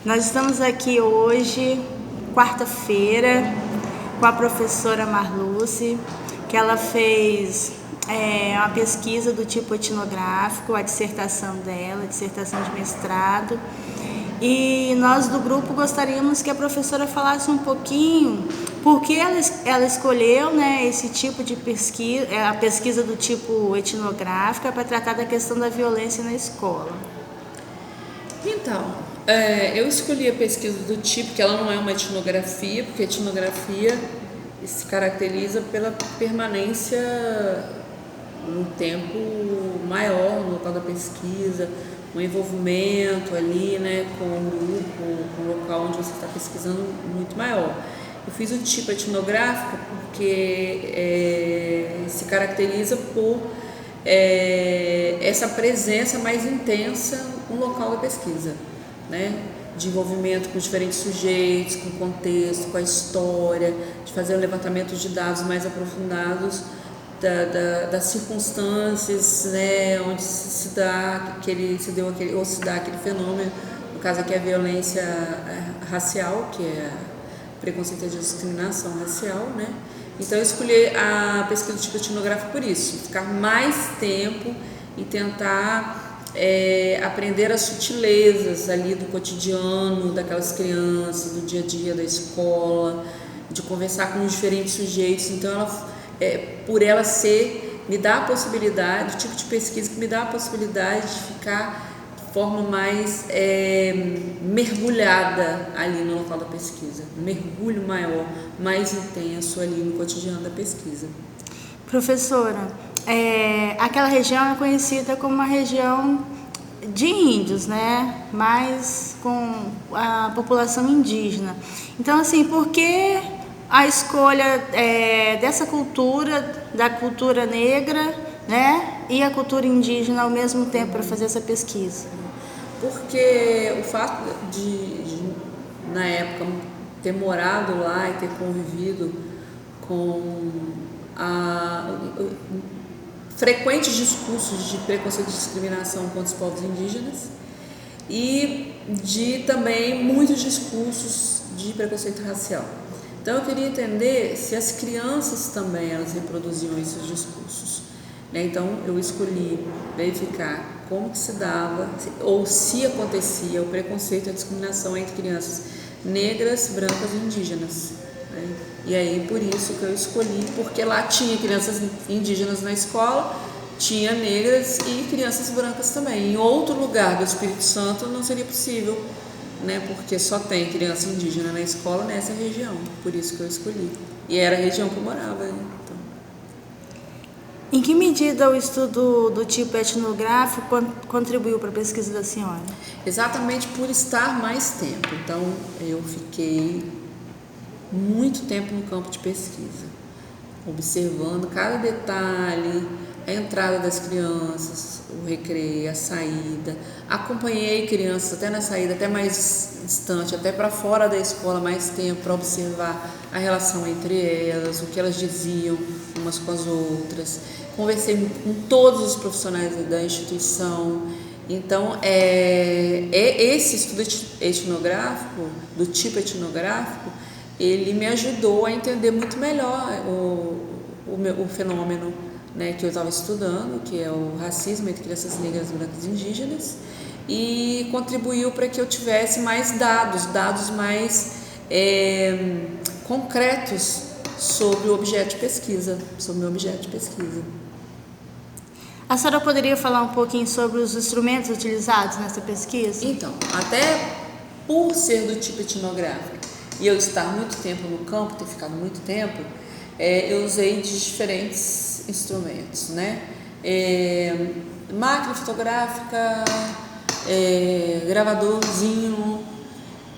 Nós estamos aqui hoje, quarta-feira, com a professora Marluce, que ela fez uma pesquisa do tipo etnográfico, a dissertação dela, a dissertação de mestrado. E nós do grupo gostaríamos que a professora falasse um pouquinho por que ela escolheu, né, esse tipo de pesquisa, a pesquisa do tipo etnográfica, para tratar da questão da violência na escola. Então, eu escolhi a pesquisa do tipo, que ela não é uma etnografia, porque a etnografia se caracteriza pela permanência um tempo maior no local da pesquisa, um envolvimento ali, né, com o grupo, com o local onde você está pesquisando muito maior. Eu fiz o tipo etnográfico porque se caracteriza por essa presença mais intensa no local da pesquisa, né? De envolvimento com diferentes sujeitos, com o contexto, com a história, de fazer um levantamento de dados mais aprofundados das circunstâncias, né, onde se dá aquele fenômeno, no caso aqui a violência racial, que é preconceito e discriminação racial, né? Então eu escolhi a pesquisa do tipo etnográfico por isso, ficar mais tempo e tentar aprender as sutilezas ali do cotidiano daquelas crianças, do dia a dia da escola, de conversar com os diferentes sujeitos. Então ela me dá a possibilidade, o tipo de pesquisa que me dá a possibilidade de ficar de forma mais mergulhada ali no local da pesquisa, um mergulho maior, mais intenso ali no cotidiano da pesquisa. Professora, aquela região é conhecida como uma região de índios, né? Mais com a população indígena. Então, assim, por que a escolha dessa cultura, da cultura negra, né, e a cultura indígena ao mesmo tempo para fazer essa pesquisa? Porque o fato de na época, ter morado lá e ter convivido com frequentes discursos de preconceito e discriminação contra os povos indígenas e de também muitos discursos de preconceito racial. Então eu queria entender se as crianças também elas reproduziam esses discursos, né? Então eu escolhi verificar como que se dava ou se acontecia o preconceito e a discriminação entre crianças negras, brancas e indígenas, né? E aí por isso que eu escolhi, porque lá tinha crianças indígenas na escola, tinha negras e crianças brancas também. Em outro lugar do Espírito Santo não seria possível, né? Porque só tem criança indígena na escola nessa região, por isso que eu escolhi. E era a região que eu morava, né? Então. Em que medida o estudo do tipo etnográfico contribuiu para a pesquisa da senhora? Exatamente por estar mais tempo. Então, eu fiquei muito tempo no campo de pesquisa, observando cada detalhe, a entrada das crianças, o recreio, a saída. Acompanhei crianças até na saída, até mais distante, até para fora da escola, mais tempo para observar a relação entre elas, o que elas diziam umas com as outras. Conversei com todos os profissionais da instituição. Então, esse estudo etnográfico, do tipo etnográfico, ele me ajudou a entender muito melhor o fenômeno, né, que eu estava estudando, que é o racismo entre crianças negras, brancas e indígenas, e contribuiu para que eu tivesse mais dados mais concretos sobre o objeto de pesquisa, sobre o meu objeto de pesquisa. A senhora poderia falar um pouquinho sobre os instrumentos utilizados nessa pesquisa? Então, até por ser do tipo etnográfico e eu estar muito tempo no campo, ter ficado muito tempo, eu usei de diferentes instrumentos, né? Máquina fotográfica, gravadorzinho,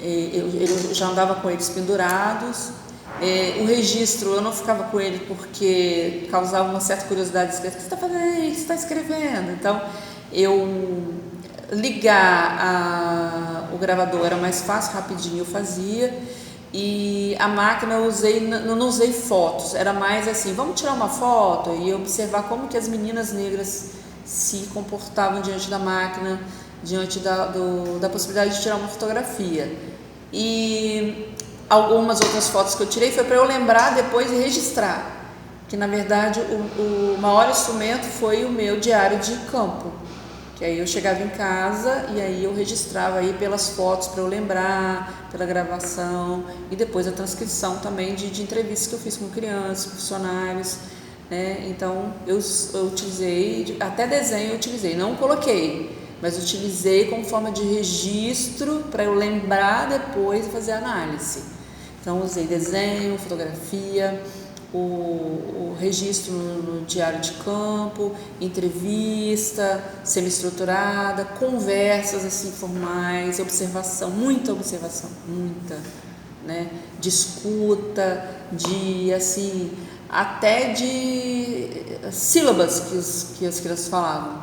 eu já andava com eles pendurados. O registro, eu não ficava com ele porque causava uma certa curiosidade. O que você está fazendo aí? O que você está escrevendo? Então, ligar o gravador era mais fácil, rapidinho eu fazia. E a máquina eu não usei fotos, era mais assim, vamos tirar uma foto e observar como que as meninas negras se comportavam diante da máquina, diante da possibilidade de tirar uma fotografia. E algumas outras fotos que eu tirei foi para eu lembrar depois e registrar, que na verdade o maior instrumento foi o meu diário de campo, que aí eu chegava em casa e aí eu registrava aí pelas fotos para eu lembrar, pela gravação e depois a transcrição também de entrevistas que eu fiz com crianças, funcionários, né? Então eu utilizei, até desenho eu utilizei, não coloquei, mas utilizei como forma de registro para eu lembrar depois e fazer análise. Então usei desenho, fotografia, o registro no diário de campo, entrevista semi-estruturada, conversas assim formais, observação, muita, né? De escuta, de assim, até de sílabas que as crianças falavam,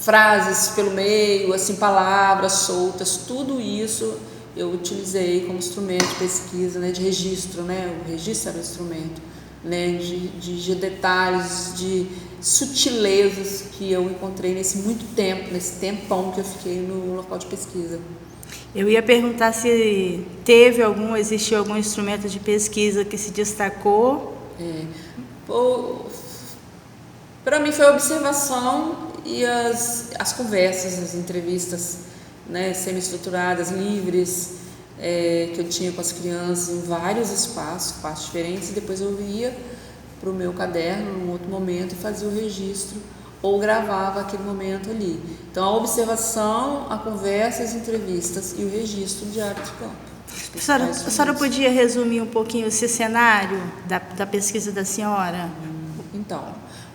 frases pelo meio, assim, palavras soltas, tudo isso eu utilizei como instrumento de pesquisa, né, de registro, né, o registro era o instrumento, né, de detalhes, de sutilezas que eu encontrei nesse tempão que eu fiquei no local de pesquisa. Eu ia perguntar se existiu algum instrumento de pesquisa que se destacou. Para mim foi a observação e as conversas, as entrevistas, né, semi-estruturadas, livres, que eu tinha com as crianças em vários espaços diferentes, e depois eu ia para o meu caderno num outro momento e fazia o registro ou gravava aquele momento ali. Então a observação, a conversa, as entrevistas e o registro do diário de campo. A senhora podia resumir um pouquinho esse cenário da pesquisa da senhora? Então,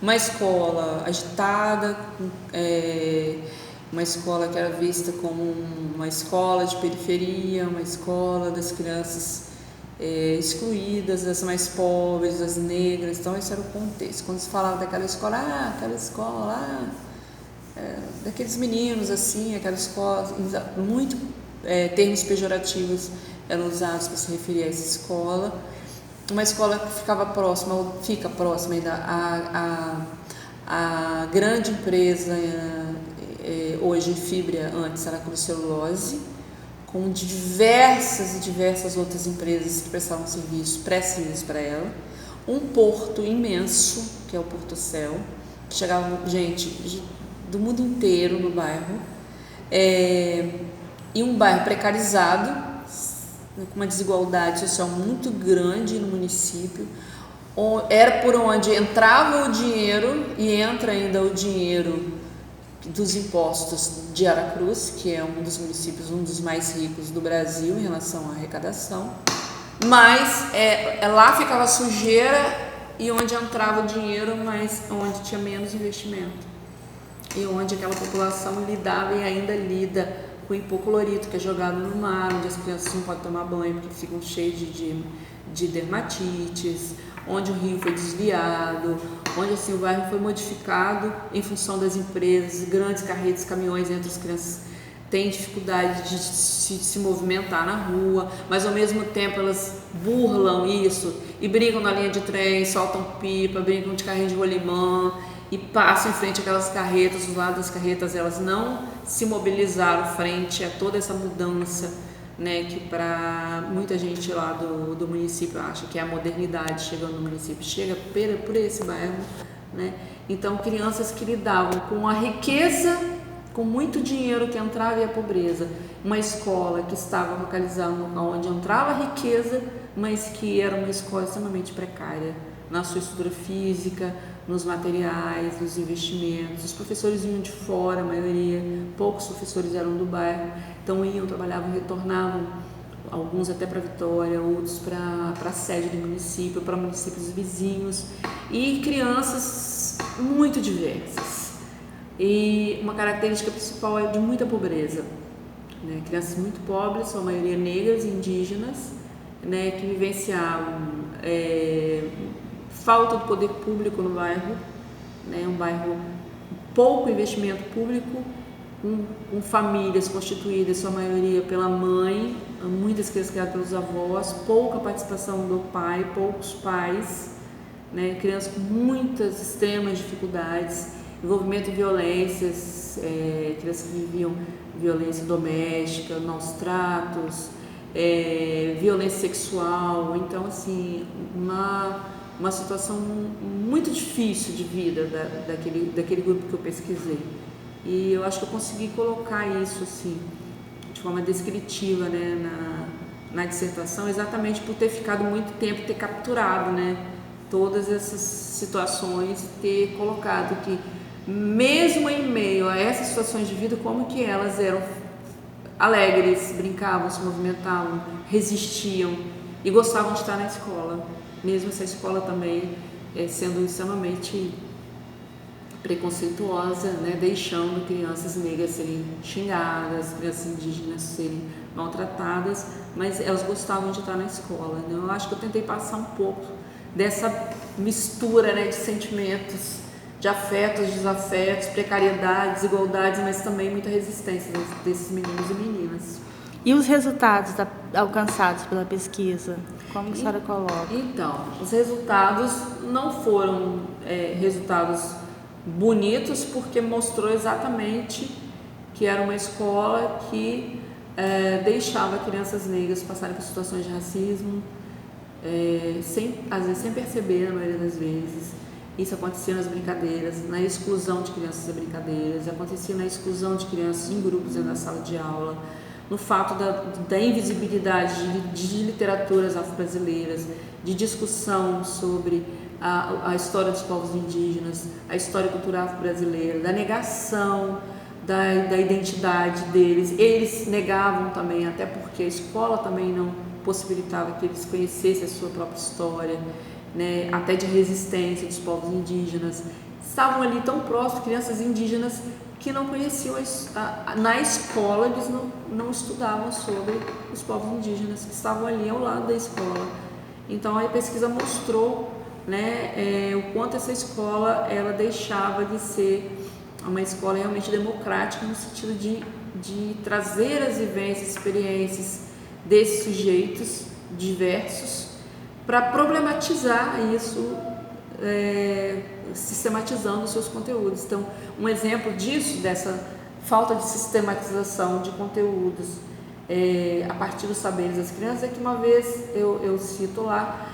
uma escola agitada, uma escola que era vista como uma escola de periferia, uma escola das crianças excluídas, das mais pobres, das negras. Então esse era o contexto. Quando se falava daquela escola, daqueles meninos assim, aquela escola, muito termos pejorativos eram usados para se referir a essa escola. Uma escola que ficava próxima, ou fica próxima ainda a grande empresa, hoje Fibria, antes era Cruz Celulose, com diversas outras empresas que prestavam pré-serviço para ela. Um porto imenso, que é o Porto Céu, que chegava gente do mundo inteiro no bairro, e um bairro precarizado, com uma desigualdade social muito grande no município. Era por onde entrava o dinheiro, e entra ainda o dinheiro dos impostos de Aracruz, que é um dos municípios, um dos mais ricos do Brasil em relação à arrecadação, mas lá ficava sujeira e onde entrava o dinheiro, mas onde tinha menos investimento e onde aquela população lidava e ainda lida com hipoclorito, que é jogado no mar, onde as crianças não podem tomar banho porque ficam cheias de dermatites, onde o rio foi desviado, onde assim, o bairro foi modificado em função das empresas, grandes carretas, caminhões, entre as crianças têm dificuldade de se movimentar na rua, mas ao mesmo tempo elas burlam isso e brincam na linha de trem, soltam pipa, brincam de carrinho de rolimã e passam em frente àquelas carretas. Do lado das carretas elas não se mobilizaram frente a toda essa mudança, né, que para muita gente lá do município acha que é a modernidade chegando no município, chega por esse bairro, né? Então crianças que lidavam com a riqueza, com muito dinheiro que entrava e a pobreza, uma escola que estava localizada no local onde entrava a riqueza, mas que era uma escola extremamente precária na sua estrutura física, nos materiais, nos investimentos. Os professores vinham de fora, a maioria, poucos professores eram do bairro, então iam, trabalhavam, retornavam, alguns até para Vitória, outros para a sede do município, para municípios vizinhos, e crianças muito diversas. E uma característica principal é de muita pobreza, né? Crianças muito pobres, sua maioria negras e indígenas, né, que vivenciavam falta de poder público no bairro, né, um bairro pouco investimento público, com famílias constituídas, sua maioria pela mãe, muitas crianças criadas pelos avós, pouca participação do pai, poucos pais, né, crianças com muitas extremas dificuldades, envolvimento em violências crianças que viviam violência doméstica, maus tratos, violência sexual. Então, assim, uma situação muito difícil de vida daquele grupo que eu pesquisei. E eu acho que eu consegui colocar isso, assim, de forma descritiva, né, na dissertação, exatamente por ter ficado muito tempo, ter capturado, né, todas essas situações, ter colocado que, mesmo em meio a essas situações de vida, como que elas eram alegres, brincavam, se movimentavam, resistiam e gostavam de estar na escola, mesmo essa escola também sendo extremamente preconceituosa, né, deixando crianças negras serem xingadas, crianças indígenas serem maltratadas, mas elas gostavam de estar na escola, né? Eu acho que eu tentei passar um pouco dessa mistura, né, de sentimentos, de afetos, desafetos, precariedades, desigualdades, mas também muita resistência desses meninos e meninas. E os resultados alcançados pela pesquisa? Como que a senhora coloca? Então, os resultados não foram resultados bonitos, porque mostrou exatamente que era uma escola que deixava crianças negras passarem por situações de racismo, às vezes sem perceber, na maioria das vezes. Isso acontecia nas brincadeiras, na exclusão de crianças das brincadeiras, acontecia na exclusão de crianças em grupos dentro da sala de aula, no fato da invisibilidade de literaturas afro-brasileiras, de discussão sobre a história dos povos indígenas, a história cultural afro-brasileira, da negação da identidade deles. Eles negavam também, até porque a escola também não possibilitava que eles conhecessem a sua própria história, né, até de resistência dos povos indígenas. Estavam ali tão próximos, crianças indígenas que não conheciam na escola, eles não estudavam sobre os povos indígenas que estavam ali ao lado da escola. Então a pesquisa mostrou, né, o quanto essa escola ela deixava de ser uma escola realmente democrática, no sentido de trazer as vivências, experiências desses sujeitos diversos para problematizar isso, sistematizando os seus conteúdos. Então, um exemplo disso, dessa falta de sistematização de conteúdos a partir dos saberes das crianças, é que uma vez eu cito lá,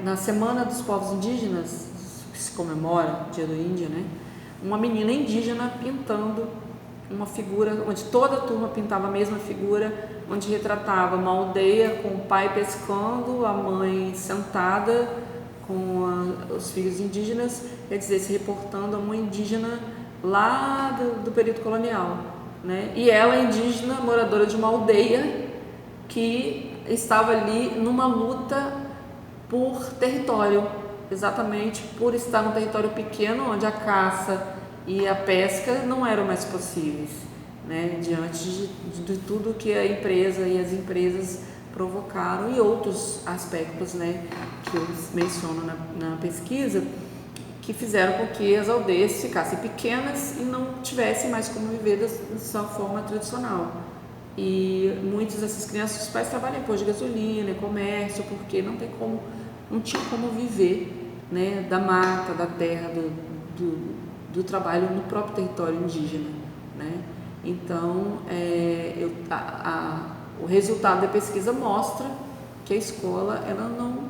na Semana dos Povos Indígenas, que se comemora o Dia do Índio, né, uma menina indígena pintando uma figura, onde toda a turma pintava a mesma figura, onde retratava uma aldeia com o pai pescando, a mãe sentada com os filhos indígenas, quer dizer, se reportando a uma indígena lá do período colonial, né? E ela, indígena, moradora de uma aldeia que estava ali numa luta por território, exatamente por estar num território pequeno, onde a caça e a pesca não eram mais possíveis, né, diante de tudo que a empresa e as empresas provocaram e outros aspectos, né, que eu menciono na pesquisa, que fizeram com que as aldeias ficassem pequenas e não tivessem mais como viver da sua forma tradicional. E muitas dessas crianças, os pais trabalham em posto de gasolina, em comércio, porque não tinha como viver, né, da mata, da terra, do trabalho no próprio território indígena, né? Então, o resultado da pesquisa mostra que a escola ela não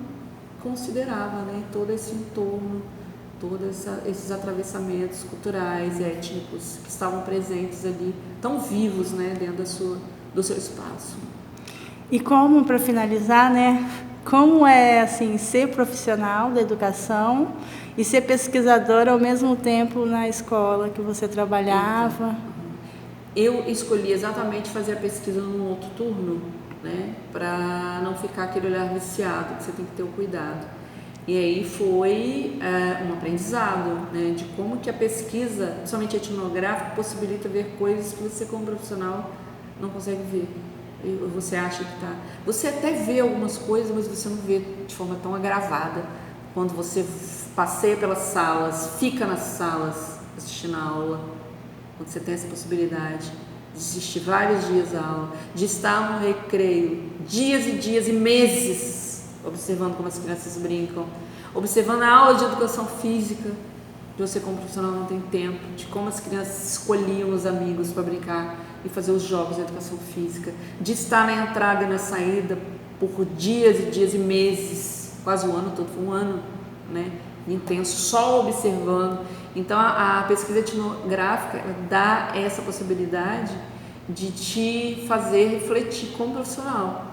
considerava, né, todo esse entorno, todos esses atravessamentos culturais e étnicos que estavam presentes ali, tão vivos, né, dentro do seu espaço. E como, para finalizar, né, como é assim ser profissional da educação e ser pesquisadora ao mesmo tempo na escola que você trabalhava? Então, eu escolhi exatamente fazer a pesquisa num outro turno, né, para não ficar aquele olhar viciado, que você tem que ter o cuidado. E aí foi um aprendizado, né, de como que a pesquisa, principalmente etnográfica, possibilita ver coisas que você como profissional não consegue ver. Você acha que tá... Você até vê algumas coisas, mas você não vê de forma tão agravada. Quando você passeia pelas salas, fica nas salas assistindo a aula, quando você tem essa possibilidade de assistir vários dias a aula, de estar no recreio, dias e dias e meses, observando como as crianças brincam, observando a aula de educação física, de você como profissional não tem tempo, de como as crianças escolhiam os amigos para brincar e fazer os jogos de educação física, de estar na entrada e na saída por dias e dias e meses, quase o ano todo, foi um ano, né, intenso, só observando. Então a pesquisa etnográfica dá essa possibilidade de te fazer refletir como profissional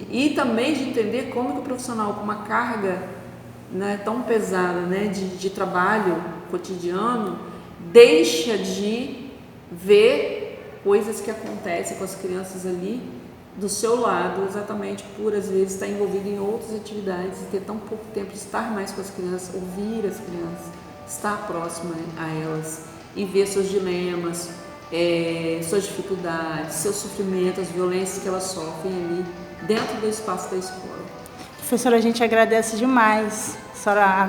e também de entender como que o profissional com uma carga, né, tão pesada, né, de trabalho cotidiano, deixa de ver coisas que acontecem com as crianças ali do seu lado, exatamente por às vezes estar envolvido em outras atividades e ter tão pouco tempo de estar mais com as crianças, ouvir as crianças, estar próximo a elas e ver seus dilemas, suas dificuldades, seu sofrimento, as violências que elas sofrem ali dentro do espaço da escola. Professora, a gente agradece demais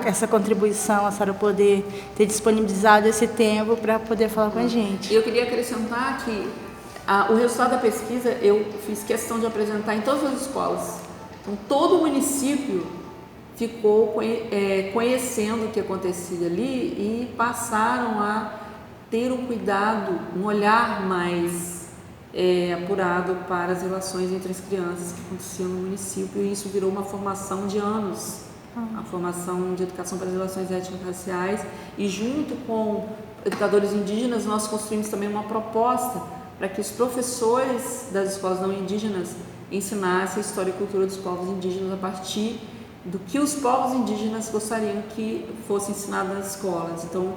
essa contribuição, a senhora poder ter disponibilizado esse tempo para poder falar com a gente. E eu queria acrescentar que o resultado da pesquisa eu fiz questão de apresentar em todas as escolas. Então, todo o município ficou conhecendo o que acontecia ali e passaram a ter um cuidado, um olhar mais apurado para as relações entre as crianças que aconteciam no município, e isso virou uma formação de anos, a formação de educação para as relações étnico-raciais, e junto com educadores indígenas nós construímos também uma proposta para que os professores das escolas não indígenas ensinassem a história e cultura dos povos indígenas a partir do que os povos indígenas gostariam que fosse ensinado nas escolas. Então,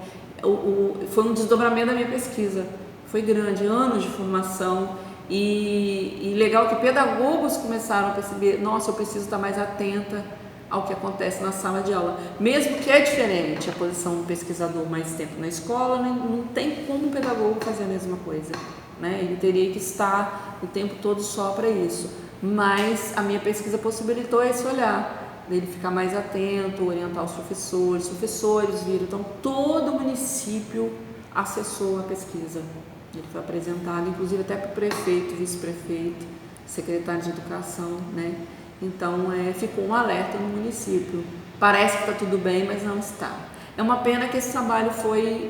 foi um desdobramento da minha pesquisa, foi grande, anos de formação, e legal que pedagogos começaram a perceber, nossa, eu preciso estar mais atenta ao que acontece na sala de aula, mesmo que é diferente a posição do pesquisador mais tempo na escola, não tem como um pedagogo fazer a mesma coisa, né? Ele teria que estar o tempo todo só para isso, mas a minha pesquisa possibilitou esse olhar, dele ficar mais atento, orientar os professores viram, então todo o município acessou a pesquisa. Ele foi apresentado, inclusive até para o prefeito, vice-prefeito, secretário de educação, né? Então ficou um alerta no município. Parece que está tudo bem, mas não está. É uma pena que esse trabalho foi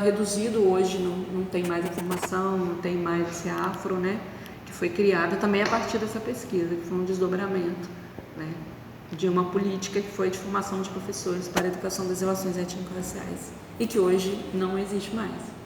reduzido hoje, não tem mais informação, não tem mais esse afro, né? Que foi criada também a partir dessa pesquisa, que foi um desdobramento, né, de uma política que foi de formação de professores para a educação das relações étnico-raciais e que hoje não existe mais.